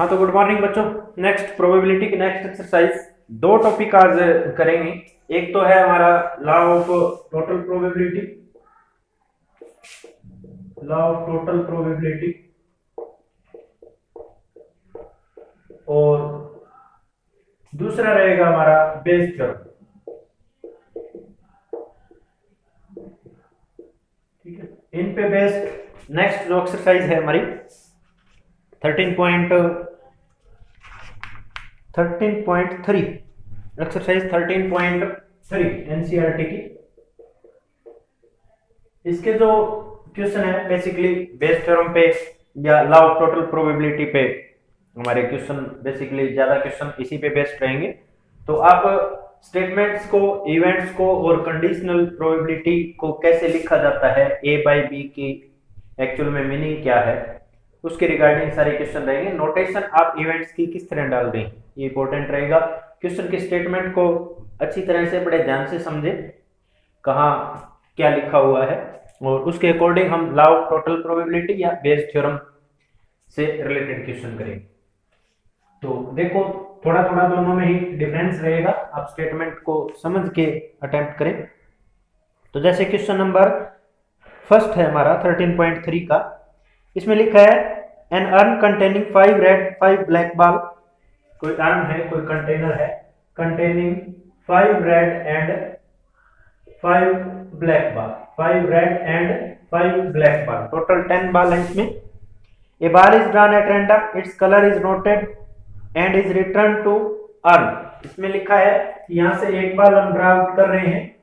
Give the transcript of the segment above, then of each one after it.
हाँ तो good morning बच्चों। नेक्स्ट प्रोबेबिलिटी की नेक्स्ट एक्सरसाइज दो टॉपिक आज करेंगे। एक तो है हमारा law of total probability, law of total probability, और दूसरा रहेगा हमारा बेस थ्योरम। ठीक है, इन पे बेस्ड नेक्स्ट जो एक्सरसाइज है हमारी 13.3 एक्सरसाइज 13.3 एनसीईआरटी की। इसके जो क्वेश्चन है बेसिकली बेस थ्योरम पे या लॉ ऑफ टोटल प्रोबेबिलिटी पे हमारे क्वेश्चन, बेसिकली ज्यादा क्वेश्चन इसी पे बेस्ड रहेंगे। तो आप स्टेटमेंट्स को, इवेंट्स को और कंडीशनल प्रोबेबिलिटी को कैसे लिखा जाता है, ए बाई बी की एक्चुअल में मीनिंग क्या है, उसके रिगार्डिंग सारे क्वेश्चन रहेंगे। नोटेशन आप इवेंट्स की किस तरह डाल दें ये इंपॉर्टेंट रहेगा। क्वेश्चन के स्टेटमेंट को अच्छी तरह से बड़े ध्यान से समझे, कहाँ क्या लिखा हुआ है, और उसके अकॉर्डिंग हम लॉ ऑफ टोटल प्रोबेबिलिटी या बेस थ्योरम से रिलेटेड क्वेश्चन करेंगे। तो देखो थोड़ा थोड़ा दोनों में ही डिफरेंस रहेगा, आप स्टेटमेंट को समझ के अटेम्प्ट करें। तो जैसे क्वेश्चन नंबर फर्स्ट है हमारा 13.3 का, इसमें लिखा है an urn containing 5 red 5 black ball. कोई अर्न है, कोई कंटेनर है containing 5 red and 5 black ball, 5 red and 5 black ball, total 10 ball है इसमें। A ball is drawn at random, its colour is noted and is return to urn. इसमें लिखा है कि यहां से एक बाल हम ड्रा कर रहे हैं,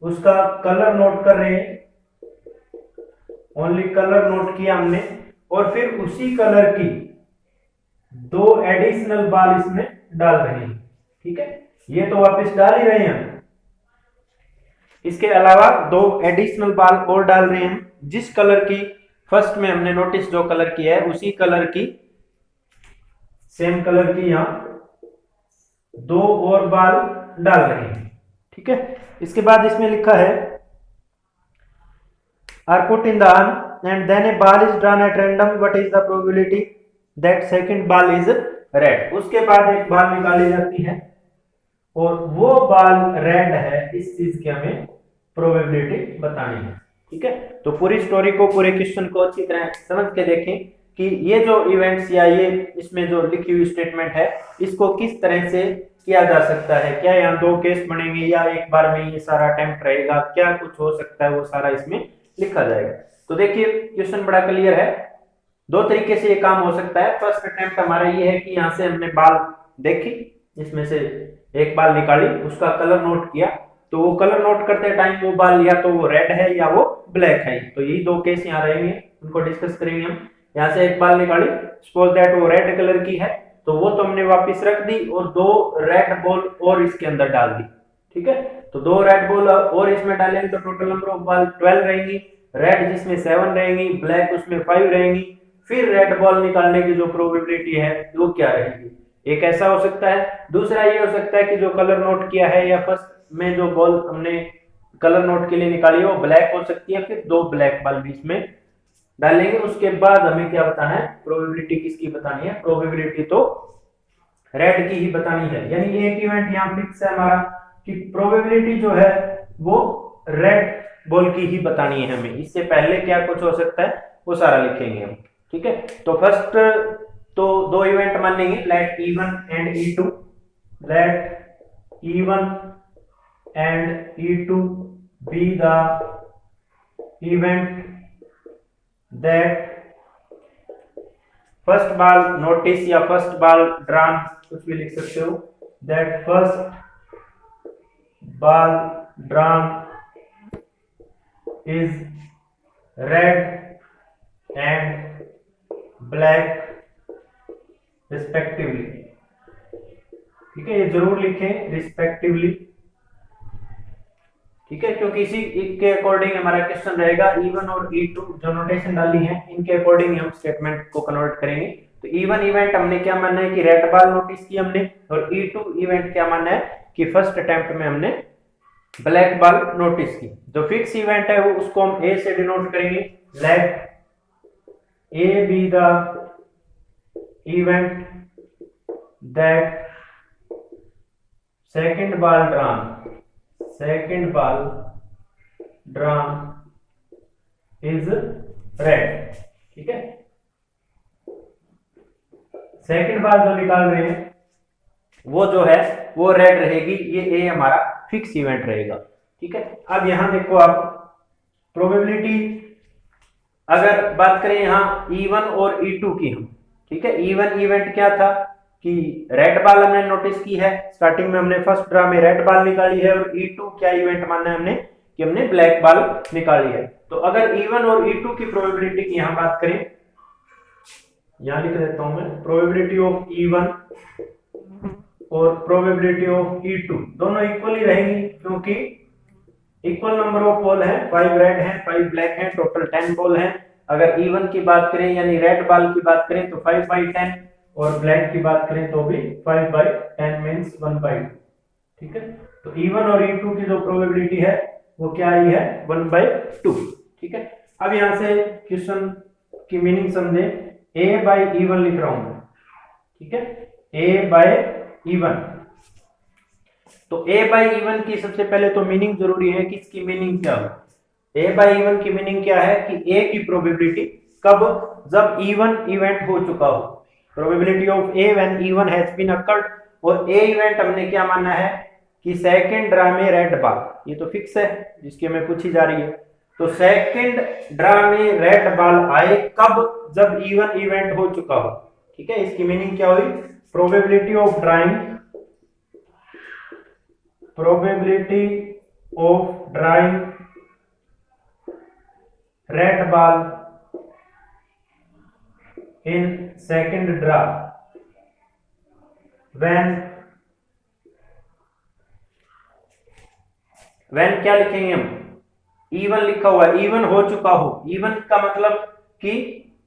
उसका कलर नोट कर रहे हैं, ओनली कलर नोट किया हमने, और फिर उसी कलर की 2 एडिशनल बाल इसमें डाल रहे हैं। ठीक है, ये तो वापस डाल ही रहे हैं, इसके अलावा 2 एडिशनल बाल और डाल रहे हैं। जिस कलर की फर्स्ट में हमने नोटिस जो कलर की है उसी कलर की, सेम कलर की यहां 2 और बाल डाल रहे हैं। ठीक है, इसके बाद इसमें लिखा है are put in the urn and then a ball is drawn at random, what is the probability that second ball is red. उसके बाद एक बॉल निकाली जाती है और वो बॉल रेड है, इस चीज की हमें प्रोबेबिलिटी बतानी है। ठीक है, तो पूरी स्टोरी को, पूरे क्वेश्चन को अच्छी तरह समझ के देखें कि ये जो इवेंट्स या ये इसमें जो लिखी हुई स्टेटमेंट है इसको किस तरह से किया जा सकता है। क्या यहाँ 2 केस बनेंगे या एक बार में ये सारा अटेम्प्ट रहेगा, क्या कुछ हो सकता है, वो सारा इसमें लिखा जाएगा। तो देखिए क्वेश्चन बड़ा क्लियर है, 2 तरीके से ये काम हो सकता है। फर्स्ट अटेम्प्ट हमारा ये है कि यहाँ से हमने बाल देखी, इसमें से एक बाल निकाली, उसका कलर नोट किया, तो वो कलर नोट करते टाइम वो बाल या तो वो रेड है या वो ब्लैक है। तो यही 2 केस यहाँ रहेंगे, उनको डिस्कस करेंगे हम। यहाँ से एक बाल निकाली, सपोज दैट वो रेड कलर की है, तो वो तो हमने वापस रख दी और 2 रेड बॉल और इसके अंदर डाल दी। ठीक है, तो 2 रेड बॉल और इसमें डालेंगे तो टोटल नंबर ऑफ बॉल 12 रहेंगी। रेड जिसमें 7 रहेंगी, ब्लैक उसमें 5 रहेंगी। फिर रेड बॉल निकालने की जो प्रोबेबिलिटी है वो क्या रहेगी, एक ऐसा हो सकता है। दूसरा ये हो सकता है कि जो कलर नोट किया है या फर्स्ट में जो बॉल हमने कलर नोट के लिए निकाली है वो ब्लैक हो सकती है, फिर 2 ब्लैक बॉल बीच में डालेंगे। उसके बाद हमें क्या बताना है, प्रोबेबिलिटी किसकी बतानी है, प्रोबेबिलिटी तो रेड की ही बतानी है। यानी एक इवेंट यहाँ फिक्स है हमारा कि प्रोबेबिलिटी जो है वो रेड बॉल की ही बतानी है हमें। इससे पहले क्या कुछ हो सकता है वो सारा लिखेंगे हम। ठीक है, तो फर्स्ट तो 2 इवेंट मान लेंगे, let E1 and E2, let E1 and E2 be the event that first ball notice या फर्स्ट बॉल ड्रॉन, कुछ भी लिख सकते हो, that first ball drawn is red and black respectively. ठीक है, ये जरूर लिखें रिस्पेक्टिवली। ठीक है, क्योंकि इसी के अकॉर्डिंग हमारा क्वेश्चन रहेगा। E1 और E2 जो नोटेशन डाली है इनके अकॉर्डिंग हम स्टेटमेंट को कन्वर्ट करेंगे। तो E1 इवेंट हमने क्या मानना है कि रेड बॉल नोटिस की हमने, और E2 इवेंट क्या मानना है कि फर्स्ट अटेम्प्ट में हमने ब्लैक बॉल नोटिस की। जो फिक्स इवेंट है वो उसको हम ए से डिनोट करेंगे, let A B the event that second ball drawn is red। ठीक है, सेकंड बॉल जो निकाल रहे हैं वो जो है वो रेड रहेगी, ये ए हमारा फिक्स इवेंट रहेगा। ठीक है, अब यहां देखो आप प्रोबेबिलिटी अगर बात करें यहां E1 और E2 की हम, ठीक है, E1 इवेंट क्या था कि रेड बॉल हमने नोटिस की है, स्टार्टिंग में हमने फर्स्ट ड्रा में रेड बॉल निकाली है, और E2 क्या इवेंट मानना है हमने कि हमने ब्लैक बॉल निकाली है। तो अगर E1 और E2 की प्रोबेबिलिटी की यहां बात करें, यहां लिख देता हूं मैं, प्रोबेबिलिटी ऑफ E1 और प्रोबेबिलिटी ऑफ E2 दोनों इक्वली रहेंगी, क्योंकि इक्वल नंबर ऑफ बॉल है, 5 रेड हैं 5 ब्लैक हैं, टोटल 10 बॉल हैं। अगर E1 की बात करें यानी रेड बॉल की बात करें तो 5/10, और ब्लैक की बात करें तो भी 5/10 मींस 1/2। ठीक है, तो E1 और E2 की जो प्रोबेबिलिटी है वो क्या आई है 1/2। ठीक है, अब यहां से क्वेश्चन की मीनिंग समझे, A/E1 लिख रहा हूं मैं। ठीक है, A/E1, तो A/E1 की सबसे पहले तो मीनिंग जरूरी है कि इसकी मीनिंग क्या हो। A/E1 की मीनिंग क्या है कि A की प्रोबेबिलिटी कब, जब E1 इवेंट हो चुका हो, probability of A when E1 has been occurred. और A इवेंट हमने क्या मानना है कि सेकंड ड्रा में रेड बॉल, ये तो फिक्स है जिसकी हमें पूछी जा रही है। तो सेकंड ड्रा में रेड बॉल आए कब, जब E1 इवेंट हो चुका हो। ठीक है, इसकी मीनिंग क्या हुई, probability of drawing red ball in second draw when क्या लिखेंगे हम, E1 लिखा हुआ है, E1 हो चुका हो। E1 का मतलब कि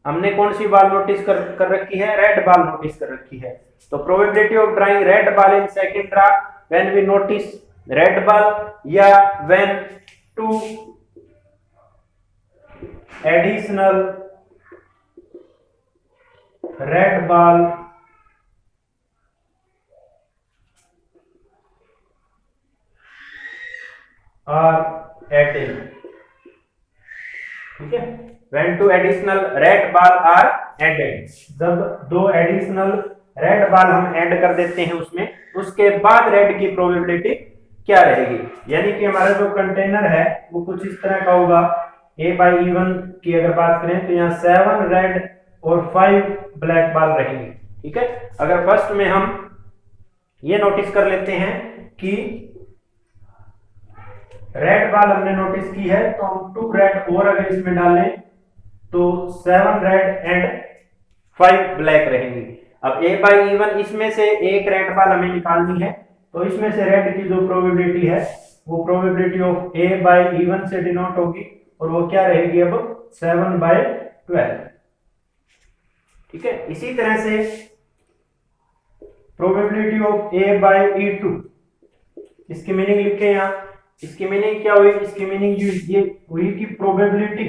हमने कौन सी बॉल नोटिस कर रखी है, रेड बॉल नोटिस कर रखी है। तो probability of drawing red ball in second draw when we notice red ball, या when 2 additional red ball are added। ठीक है, when 2 additional red ball are added, जब 2 एडिशनल रेड बॉल हम add कर देते हैं उसमें, उसके बाद रेड की प्रोबेबिलिटी क्या रहेगी। यानी कि हमारा जो कंटेनर है वो कुछ इस तरह का होगा। A/E1 की अगर बात करें तो यहाँ 7 रेड और 5 ब्लैक बॉल रहेंगे। ठीक है, अगर फर्स्ट में हम ये नोटिस कर लेते हैं कि रेड बॉल हमने नोटिस की है, तो हम 2 रेड और अगर इसमें डालें तो 7 रेड एंड 5 ब्लैक रहेंगी। अब A/E1 इसमें से एक रेड बॉल हमें निकालनी है, तो इसमें से रेड की जो प्रोबेबिलिटी है वो प्रोबेबिलिटी ऑफ A/E1 से डिनोट होगी, और वो क्या रहेगी अब 7/12। ठीक है, इसी तरह से प्रोबेबिलिटी ऑफ A/E2, इसकी मीनिंग लिखे यहां, इसकी मीनिंग क्या हुई, इसकी मीनिंग ये हुई कि probability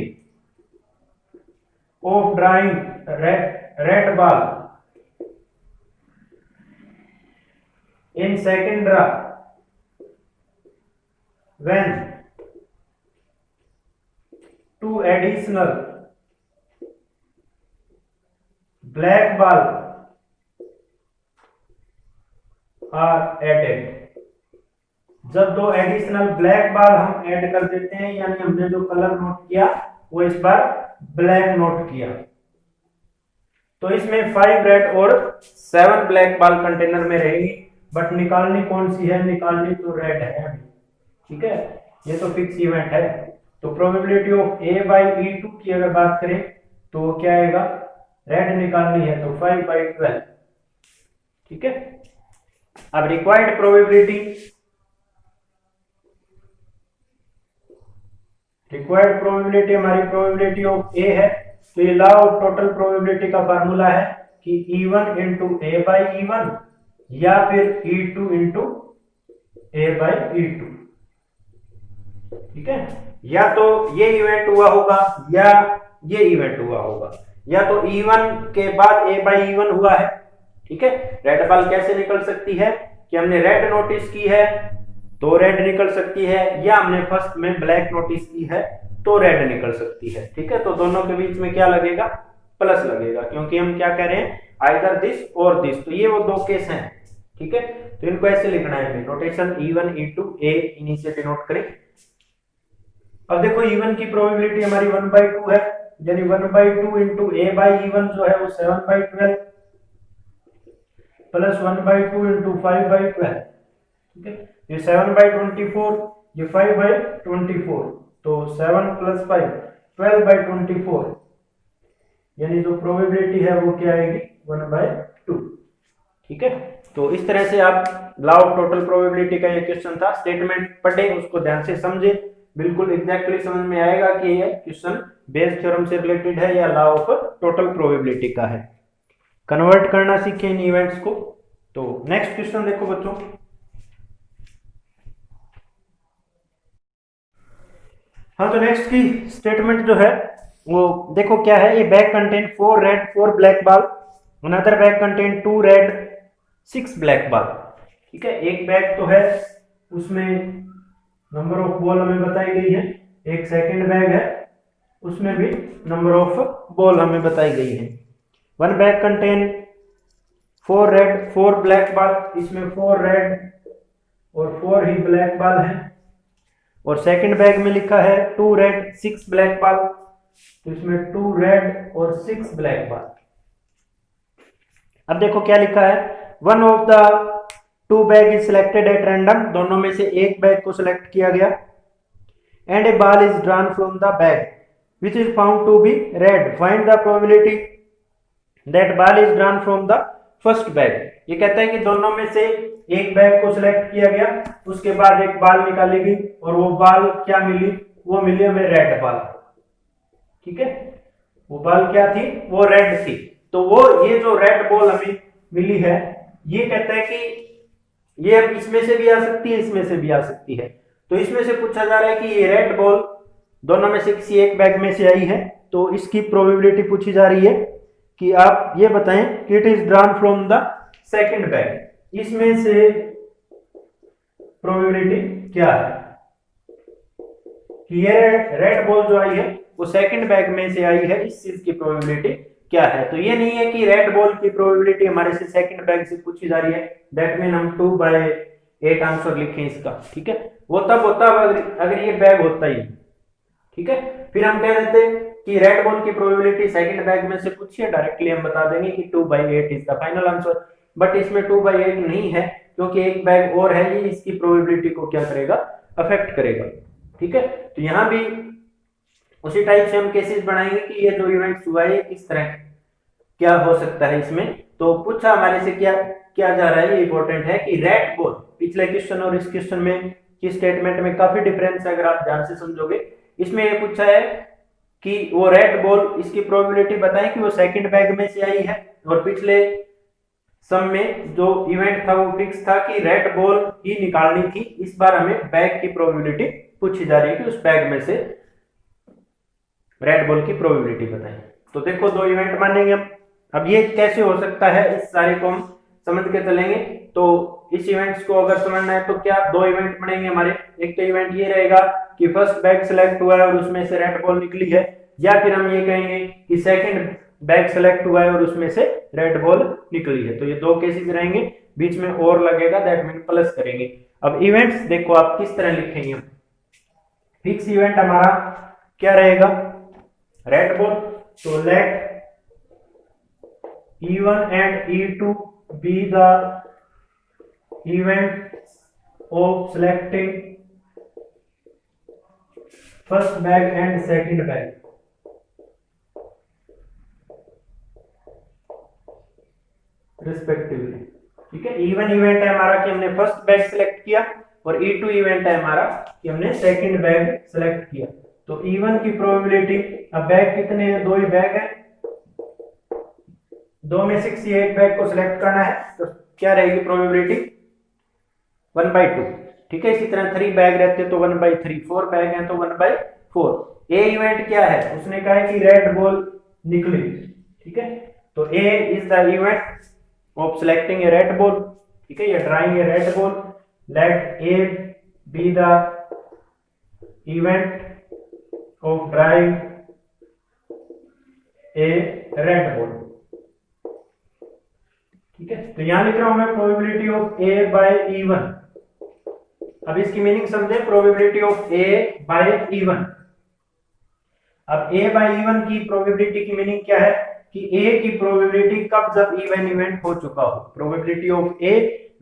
of drawing red ball in second draw when 2 additional black ball are added. जब 2 एडिशनल ब्लैक बॉल हम ऐड कर देते हैं, यानी हमने जो कलर नोट किया वो इस बार ब्लैक नोट किया, तो इसमें 5 रेड और 7 ब्लैक बॉल कंटेनर में रहेगी, बट निकालनी कौन सी है, निकालनी तो रेड है। ठीक है, ये तो फिक्स इवेंट है। तो प्रोबेबिलिटी ऑफ A/E2 की अगर बात करें तो वो क्या आएगा, रेड निकालनी है तो 5/12। ठीक है, अब रिक्वायर्ड प्रोबेबिलिटी, हमारी प्रोबेबिलिटी ऑफ A है, तो ये लॉ ऑफ टोटल प्रोबेबिलिटी का फार्मूला है कि E1 इंटू A/E1 या फिर E2 इंटू A/E2। ठीक है, या तो ये इवेंट हुआ होगा या ये इवेंट हुआ होगा, या तो E1 के बाद A/E1 हुआ है। ठीक है, रेड बॉल कैसे निकल सकती है कि हमने रेड नोटिस की है तो रेड निकल सकती है, या हमने फर्स्ट में ब्लैक नोटिस की है तो रेड निकल सकती है। ठीक है, तो दोनों के बीच में क्या लगेगा, प्लस लगेगा, क्योंकि हम क्या कह रहे हैं, आइदर दिस और दिस, तो ये वो दो केस हैं। ठीक है, तो इनको ऐसे लिखना है, नोटेशन E1 E2 A इन्हीं से डिनोट करें। अब देखो E1 की प्रोबेबिलिटी हमारी 1/2 है, यानी 1/2 इंटू A/E1 जो है वो 7/12 प्लस 1/2 इंटू 5/12। ठीक है, ये 7/24, ये 5/24, तो 7 + 5 12/24, यानी जो प्रोबेबिलिटी है वो क्या आएगी, 1/2। ठीक है, तो इस तरह से आप लॉ ऑफ टोटल प्रोबेबिलिटी का ये क्वेश्चन था, स्टेटमेंट पढ़े, उसको ध्यान से समझे, बिल्कुल एग्जैक्टली समझ में आएगा कि ये क्वेश्चन बेस थ्योरम से रिलेटेड है या लॉ ऑफ टोटल प्रोबेबिलिटी का है। कन्वर्ट करना सीखे इन इवेंट्स को। तो नेक्स्ट क्वेश्चन देखो बच्चों, हाँ, तो नेक्स्ट की स्टेटमेंट जो है वो देखो क्या है, ये bag contain 4 red 4 black ball, another bag contain 2 red 6 black ball. ठीक है, एक बैग तो है उसमें नंबर ऑफ बॉल हमें बताई गई है, एक सेकंड बैग है उसमें भी नंबर ऑफ बॉल हमें बताई गई है। One bag contain 4 red 4 black ball, इसमें 4 रेड और 4 ही ब्लैक बॉल है, और सेकंड बैग में लिखा है 2 रेड 6 ब्लैक बॉल, तो इसमें 2 रेड और 6 ब्लैक बॉल। अब देखो क्या लिखा है, one of the 2 bag is selected at random, दोनों में से एक बैग को सिलेक्ट किया गया, and a ball is drawn from the bag which is found to be red, find the probability that ball is drawn from the first bag. ये कहता है कि दोनों में से एक बैग को सिलेक्ट किया गया, उसके बाद एक बॉल निकाली गई, और वो बॉल क्या मिली, वो मिली हमें रेड बॉल। ठीक है, वो बॉल क्या थी, वो रेड थी, तो वो ये जो रेड बॉल हमें मिली है, ये कहता है कि ये अब इसमें से भी आ सकती है, इसमें से भी आ सकती है, तो इसमें से पूछा जा रहा है कि ये रेड बॉल दोनों में से किसी एक बैग में से आई है, तो इसकी प्रोबेबिलिटी पूछी जा रही है कि आप ये बताएं कि it is drawn from the second bag, इसमें से प्रोबेबिलिटी क्या है कि ये रेड बॉल जो आई है वो सेकंड बैग में से आई है, इस चीज की प्रोबेबिलिटी क्या है। तो ये नहीं है कि रेड बॉल की प्रोबेबिलिटी हमारे से सेकंड बैग से पूछी जा रही है, दैट मीन हम 2/8 आंसर लिखें इसका। ठीक है, वो तब होता अगर ये बैग होता ही। ठीक है, फिर हम कह देते कि रेड बॉल की प्रोबेबिलिटी सेकंड बैग में से पूछी है, डायरेक्टली हम बता देंगे कि 2/8 is the final answer, but इसमें 2/8 नहीं है, क्योंकि एक बैग और है, ये इसकी प्रोबेबिलिटी को क्या करेगा, अफेक्ट करेगा। ठीक है, तो यहां भी उसी टाइप से हम केसेस बनाएंगे कि ये जो इवेंट्स हुआ है किस तरह क्या हो सकता है इसमें। तो पूछा हमारे से क्या क्या जा रहा है, ये इंपॉर्टेंट है कि रेड बॉल, पिछले क्वेश्चन और इस क्वेश्चन में की स्टेटमेंट में काफी डिफरेंस है, अगर आप ध्यान से समझोगे। इसमें ये पूछा है कि वो रेड बॉल, इसकी प्रोबेबिलिटी बताएं कि वो सेकंड बैग में से आई है, और पिछले सम में जो इवेंट था वो फिक्स था कि रेड बॉल ही निकालनी थी, इस बार हमें बैग की प्रोबेबिलिटी पूछी जा रही है कि उस बैग में से रेड बॉल की प्रोबेबिलिटी बताएं। तो देखो दो इवेंट मानेंगे हम। अब ये कैसे हो सकता है, इस सारे को हम समझ के चलेंगे। तो इस इवेंट्स को अगर समझना है तो क्या दो इवेंट बनेंगे हमारे, एक तो इवेंट ये रहेगा कि फर्स्ट बैग सिलेक्ट हुआ है और उसमें से रेड बॉल निकली है, या फिर हम ये कहेंगे कि सेकंड बैग सिलेक्ट हुआ है और उसमें से रेड बॉल निकली है। तो ये दो केसेस रहेंगे, बीच में और लगेगा, दैट मीन प्लस करेंगे। अब इवेंट्स देखो आप किस तरह लिखेंगे। फिक्स इवेंट हमारा क्या रहेगा, रेड बॉल, तो late E1 and E2 be the events of selecting first bag and second bag. Respectively. ठीक है, E1 इवेंट है हमारा कि हमने फर्स्ट बैग सिलेक्ट किया, और E2 इवेंट है हमारा कि हमने सेकंड बैग सिलेक्ट किया। तो E1 की प्रोबेबिलिटी, अब बैग कितने हैं, दो ही बैग है, दो में से किसी एक बैग को सिलेक्ट करना है, तो क्या रहेगी प्रोबेबिलिटी, 1/2। ठीक है, इसी तरह 3 बैग रहते तो 1/3, 4 बैग हैं तो 1/4। ए इवेंट क्या है, उसने कहा है कि रेड बॉल निकली। ठीक है, तो A is the event of selecting a red ball, ठीक है, या drawing a red ball, let A B the event of drawing a red ball, ठीक है। तो यहां लिख रहा हूं मैं probability of A bye E1। अब इसकी मीनिंग समझे, probability of A bye E1। अब ए बाय E1 की प्रोबेबिलिटी की मीनिंग क्या है कि ए की प्रोबेबिलिटी कब, जब इवेंट हो चुका हो, probability of A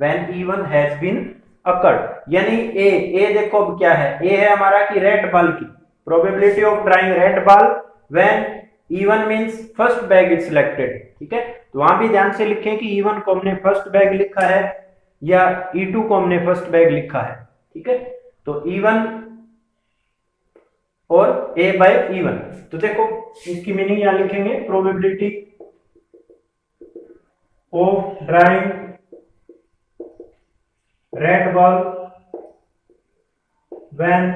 when E1 has been occurred. यानी ए देखो अब क्या है, ए है हमारा कि रेड बॉल की probability of drawing red ball when E1 means first bag is selected, ठीक है। तो वहां भी ध्यान से लिखें कि E1 को हमने फर्स्ट बैग लिखा है या E2 को हमने फर्स्ट बैग लिखा है, ठीक है। तो E1 और A बाय E1, तो देखो इसकी मीनिंग यहां लिखेंगे, probability of drawing red ball when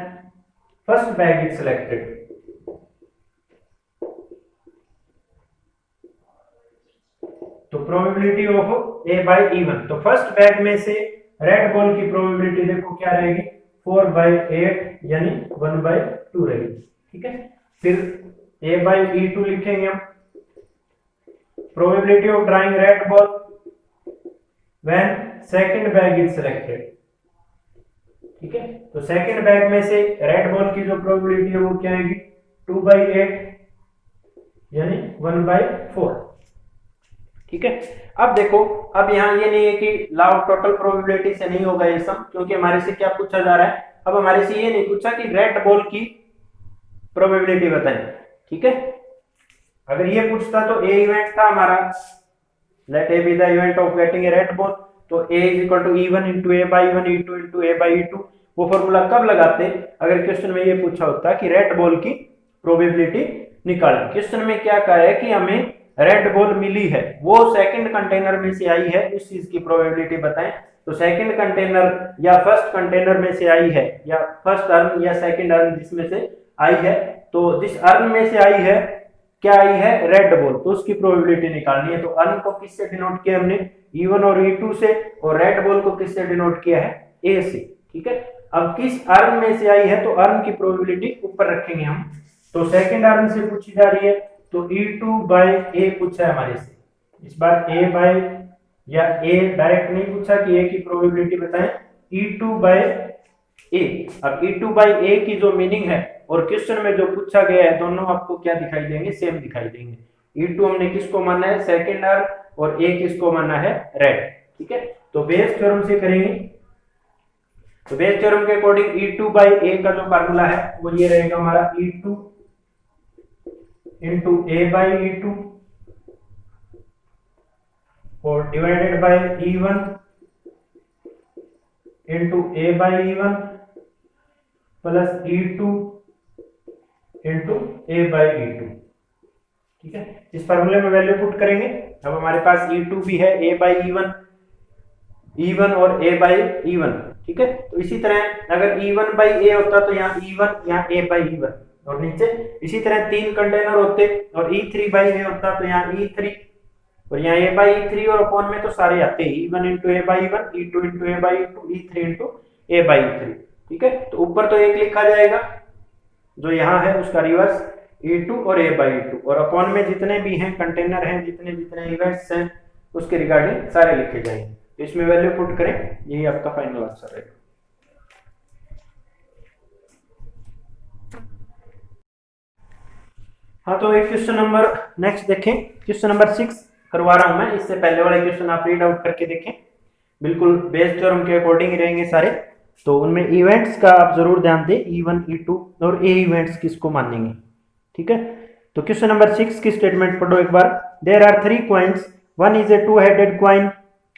first bag is selected. तो probability of A by E1, तो फर्स्ट बैग में से रेड बॉल की प्रोबेबिलिटी देखो क्या रहेगी, 4/8 यानी 1/2 रहेगी, ठीक है। फिर A बाय E2 लिखेंगे हम, probability of drawing red ball when second bag is selected, ठीक है। तो सेकंड बैग में से रेड बॉल की जो प्रोबेबिलिटी है वो क्या आएगी, 2/8 यानी 1/4, ठीक है। अब देखो, अब यहाँ ये नहीं है कि लॉ ऑफ टोटल प्रोबेबिलिटी से नहीं होगा ये सम, क्योंकि हमारे से क्या पूछा जा रहा है, अब हमारे से ये नहीं पूछा कि रेड बॉल की प्रोबेबिलिटी बताएं, ठीक है। अगर ये पूछता तो ए इवेंट था हमारा, let A B the event of getting a red ball, तो A is equal to E1 into A by E1 E2 into A by E2। वो फॉर्मूला कब लगाते, अगर क्वेश्चन में ये पूछा होता कि रेड बॉल की प्रोबेबिलिटी निकालें। क्वेश्चन में क्या कहा है कि हमें रेड बॉल मिली है, वो सेकंड कंटेनर में से आई है, उस चीज की प्रोबेबिलिटी बताएं। तो सेकंड कंटेनर या फर्स्ट कंटेनर में से आई है, या फर्स्ट अर्न या सेकंड अर्न जिसमें से आई है, तो जिस अर्न में से आई है क्या आई है, रेड बॉल, तो उसकी प्रोबेबिलिटी निकालनी है। तो अर्न को किससे डिनोट किया हमने, E1 और E2 से, और रेड बॉल को किससे डिनोट किया है, A से, ठीक है। अब किस अर्न में से आई है, तो अर्न की प्रोबेबिलिटी ऊपर रखेंगे हम। तो सेकंड अर्न से पूछी जा रही है, तो E2 बाय A पूछा है हमारे से, इस बार A बाय या A डायरेक्ट नहीं पूछा कि A की प्रोबेबिलिटी बताएं, E2 बाय A। अब E2 बाय A की जो मीनिंग है और क्वेश्चन में जो पूछा गया है, दोनों आपको क्या दिखाई देंगे, सेम दिखाई देंगे। E2 हमने किसको माना है, सेकंड अर्न, और A किसको माना है, रेड, ठीक है। तो बेस थ्योरम से करेंगे, तो बेस थ्योरम के अकॉर्डिंग E2 बाय A का जो फार्मूला है वो ये रहेगा हमारा, E2 into A by E2 और divided by E1 into A by E1 plus E2 into A by E2, ठीक है। इस फार्मूले में वैल्यू पुट करेंगे। अब हमारे पास E2 भी है, A बाई E1 और A बाई E1, ठीक है। तो इसी तरह अगर E1 बाई A होता तो यहाँ E1, यहाँ A बाई E1, और नीचे इसी तरह 3 कंटेनर होते और E3 बाई A होता तो यहाँ E3 और यहाँ A बाई E3, और अपॉन में तो सारे आते हैं, E1 into A by E1, E2 into A by E2, E3 into A by E3, ठीक है। तो ऊपर तो एक लिखा जाएगा जो यहाँ है उसका रिवर्स E2 और A बाई E2, और अपॉन में जितने भी हैं कंटेनर हैं, जितने जितने इवेंट्स हैं उसके रिगार्डिंग सारे लिखे जाएंगे। तो इसमें वैल्यू पुट करें, यही आपका फाइनल आंसर रहेगा। हाँ, तो एक क्वेश्चन नंबर नेक्स्ट देखें, क्वेश्चन नंबर 6 करवा रहा हूं मैं, इससे पहले वाले क्वेश्चन आप रीड आउट करके देखें, बिल्कुल बेस थ्योरम के अकॉर्डिंग ही रहेंगे सारे। तो उनमें इवेंट्स का आप जरूर ध्यान दें, E1 E2 और A इवेंट्स किसको मानेंगे, ठीक है। तो क्वेश्चन नंबर 6 की स्टेटमेंट पढ़ो एक बार। There are 3 coins, one is a two-headed coin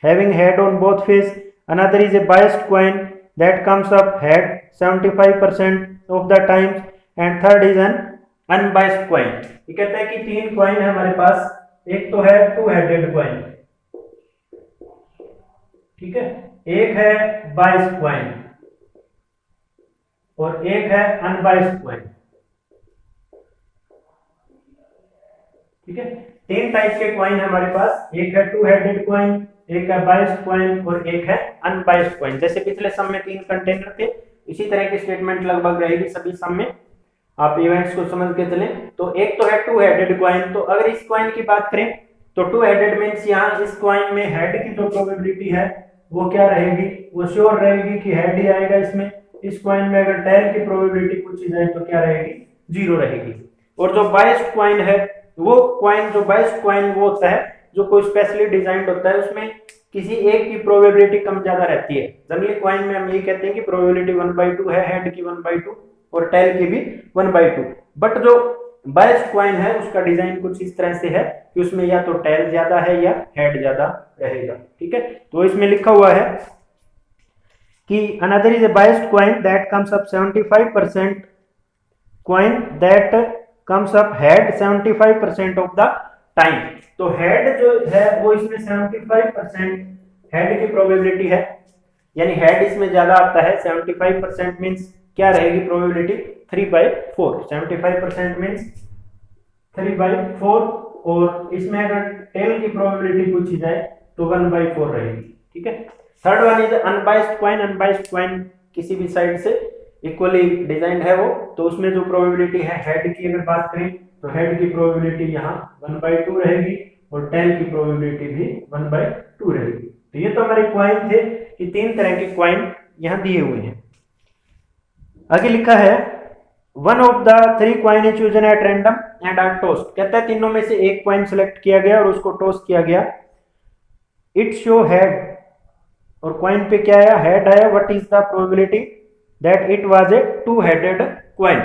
having head on both face, another is a biased coin that comes up head 75% of the times, and third is an unbiased coin. ये कहता है कि 3 coin है हमारे पास, एक तो है two headed coin, ठीक है, एक है बाइस्ड कॉइन और एक है अनबाइस्ड कॉइन, ठीक है। 3 टाइप के कॉइन है हमारे पास, एक है टू हेडेड कॉइन, एक है बायस्ड कॉइन और एक है अनबायस्ड कॉइन। जैसे पिछले सम में 3 कंटेनर थे, इसी तरह की स्टेटमेंट लगभग रहेगी सभी सम में, आप इवेंट्स को समझ के चलें। तो एक तो है टू हेडेड कॉइन। तो अगर इस कॉइन की बात करें तो टू हेडेड मींस यहाँ इस कॉइन में हेड की जो प्रोबेबिलिटी है वो क्या रहेगी, वो श्योर रहेगी कि हेड ही आएगा इसमें। इस कॉइन में अगर टेल की प्रोबेबिलिटी पूछी जाए तो क्या रहेगी, 0 रहेगी। और जो बायस्ड कॉइन है वो कॉइन, जो बायस्ड कॉइन वो होता है जो कोई स्पेशली डिजाइन्ड होता है, उसमें किसी एक की प्रोबेबिलिटी कम ज्यादा रहती है। जनरली कॉइन में हम ये कहते हैं कि प्रोबेबिलिटी 1/2 है, हेड की 1/2 और टेल की भी 1/2। बट जो बायस्ड कॉइन है उसका डिजाइन कुछ इस तरह से है कि उसमें या तो टेल ज्यादा है या हेड ज्यादा रहेगा। ठीक है, तो इसमें लिखा हुआ है कि another is a biased coin that comes up 75% coin that comes up head 75% of the time. तो हेड जो है वो इसमें 75% हेड की प्रोबेबिलिटी है, यानी हेड इसमें ज्यादा आता है। 75% मींस क्या रहेगी प्रोबेबिलिटी, 3/4। 75% मींस 3/4 और इसमें अगर टेल की प्रोबेबिलिटी पूछी जाए तो 1/4 रहेगी। ठीक है। Third one is unbiased coin. Unbiased coin किसी भी साइड से इक्वली डिजाइंड है वो, तो उसमें जो प्रोबेबिलिटी है हेड की अगर बात करें तो हेड की प्रोबेबिलिटी यहाँ 1/2 रहेगी और टेल की प्रोबेबिलिटी भी 1/2 रहेगी। तो ये तो हमारे कॉइन थे कि 3 तरह के कॉइन यहाँ दिए हुए हैं। आगे लिखा है one of the 3 coin is chosen at random and are tossed. कहता है तीनों में से एक कॉइन सेलेक्ट किया गया और उसको टॉस किया गया। इट शो हेड, और कॉइन पे क्या आया, हेड आया। What is the probability that it was a 2 headed coin.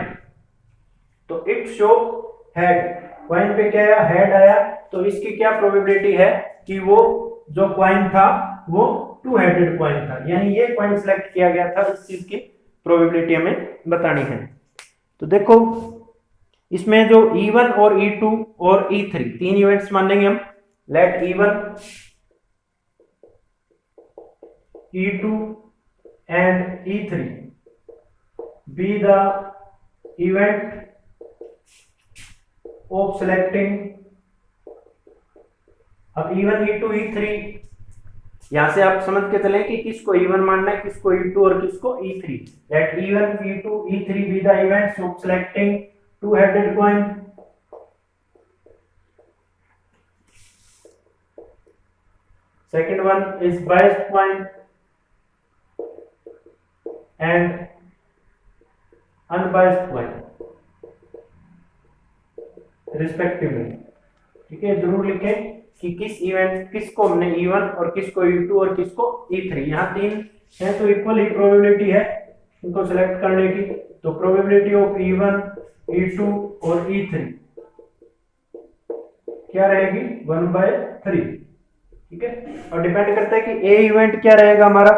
तो इट शो हेड, कॉइन पे क्या आया, हेड आया। तो इसकी क्या प्रोबेबिलिटी है कि वो जो कॉइन था वो 2 हेडेड कॉइन था, यानी ये कॉइन सेलेक्ट किया गया था। इस चीज की प्रोबेबिलिटी हमें बतानी है। तो देखो इसमें जो E1 और E2 और E3 3 इवेंट्स मानेंगे हम। Let E1, E2 and E3 be the event of selecting। अब E1, E2, E3 यहां से आप समझ के चलें कि किसको E1 मानना है, किसको E2 और किसको E3। Let E1, E2, E3 be the events of selecting 2-headed coin। Second one is biased coin and unbiased coin respectively। ठीक है, जरूर लिखें कि किस इवेंट, किसको हमने E1 और किसको E2 और किसको E3। यहाँ 3 है तो इक्वल ही प्रोबेबिलिटी है इनको सेलेक्ट करने की। तो प्रोबेबिलिटी ऑफ E1, E2 और E3 क्या रहेगी, 1/3। ठीक है, और डिपेंड करता है कि ए इवेंट क्या रहेगा हमारा।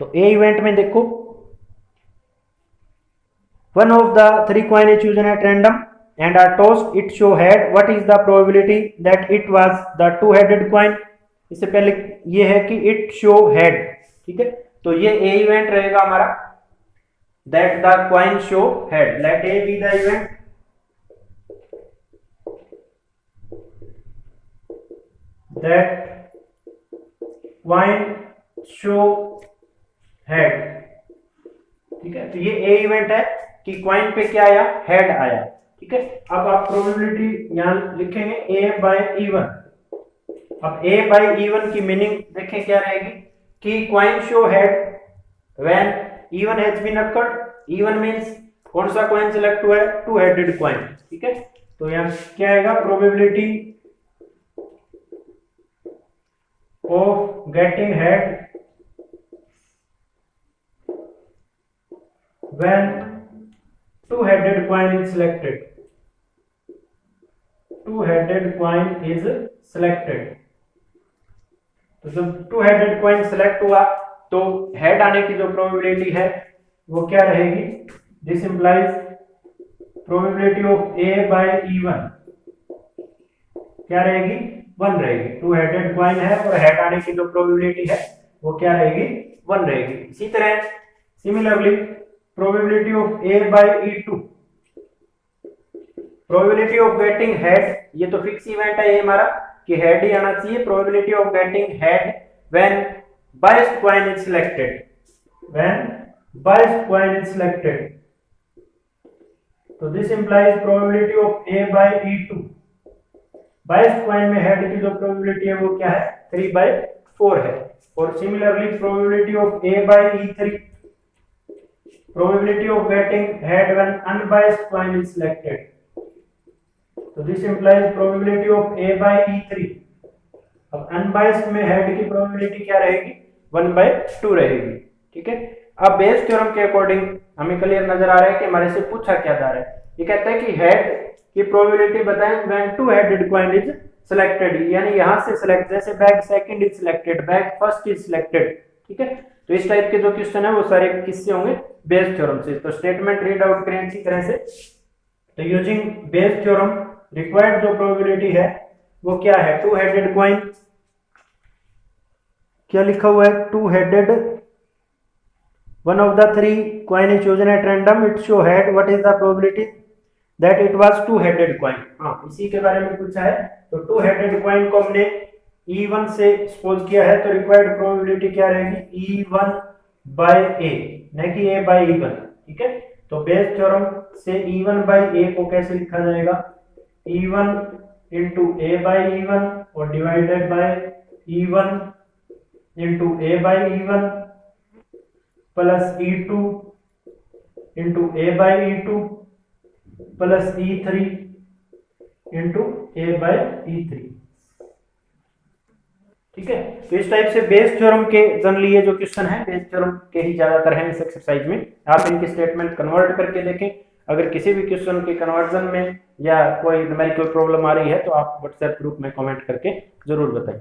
तो ए इवेंट में देखो one of the 3 coin is chosen at random and are tossed, it show head। what is the probability that it was the 2-headed coin। इससे पहले ये है कि it show head। ठीक है, तो ये a इवेंट रहेगा हमारा, that the coin show head। let a be the event that coin show head। ठीक है, तो ये a इवेंट है कि कॉइन पे क्या आया, हेड आया। ठीक है, अब आप प्रोबेबिलिटी यहां लिखेंगे A/E1। अब A/E1 की मीनिंग देखें क्या रहेगी कि coin show head when E1 has been occurred. E1 means कौन सा कॉइन सिलेक्ट हुआ है, 2-हेडेड कॉइन। ठीक है, तो यहां क्या आएगा, probability of getting head when 2-headed coin is selected। 2-headed coin is selected। तो जब 2-headed coin select हुआ तो हेड आने की जो प्रोबेबिलिटी है वो क्या रहेगी, this implies probability of A/E1 क्या रहेगी, 1 रहेगी। 2-headed coin है और हेड आने की जो प्रोबेबिलिटी है वो क्या रहेगी, 1 रहेगी। इसी तरह similarly probability of A/E2, probability of getting head, ये तो फिक्स इवेंट है ये हमारा, कि हेड ही आना चाहिए, probability of getting head when biased coin is selected, when biased coin is selected, तो this implies probability of a by e2, biased coin में हेड की जो प्रोबेबिलिटी है वो क्या है 3/4 है। और similarly probability of a by e3, probability of getting head when unbiased coin is selected, तो this implies probability of a by e3। अब अनबायस्ड में हेड की प्रोबेबिलिटी क्या रहेगी 1/2 रहेगी। ठीक है, अब बेस थ्योरम के अकॉर्डिंग हमें क्लियर नजर आ रहा है कि हमारे से पूछा क्या जा रहा है। ये कहता है कि हेड की प्रोबेबिलिटी बताएं when two headed coin is selected, यानी यहां से सिलेक्ट, जैसे bag second is selected, bag first is selected. ठीक है, तो इस टाइप के जो क्वेश्चन है वो सारे किससे होंगे बेस थ्योरम से। तो स्टेटमेंट रीड आउट करें इसी तरह से, तो यूजिंग बेस थ्योरम रिक्वायर्ड जो प्रोबेबिलिटी है वो क्या है, टू हेडेड कॉइन, क्या लिखा हुआ है, two headed, one of the three coin is chosen at random, it show head, what is the probability that it was two headed coin। हाँ, इसी के बारे में पूछा है। तो टू हेडेड कॉइन को हमने E1 से सपोज किया है, तो रिक्वायर्ड प्रोबेबिलिटी क्या रहेगी E1 by A, न कि A by E1। ठीक है, तो बेस थ्योरम से E1 by A को कैसे लिखा जाएगा, E1 into A by E1 और divided by E1 into A by E1 plus E2 into A by E2 plus E3 into A by E3। ठीक है, तो इस टाइप से बेस थ्योरम के जनरली ये जो क्वेश्चन है बेस थ्योरम के ही ज्यादातर हैं इस एक्सरसाइज में। आप इनकी स्टेटमेंट कन्वर्ट करके देखें। अगर किसी भी क्वेश्चन के कन्वर्जन में या कोई न्यूमेरिकल प्रॉब्लम आ रही है तो आप व्हाट्सएप ग्रुप में कमेंट करके जरूर बताएं।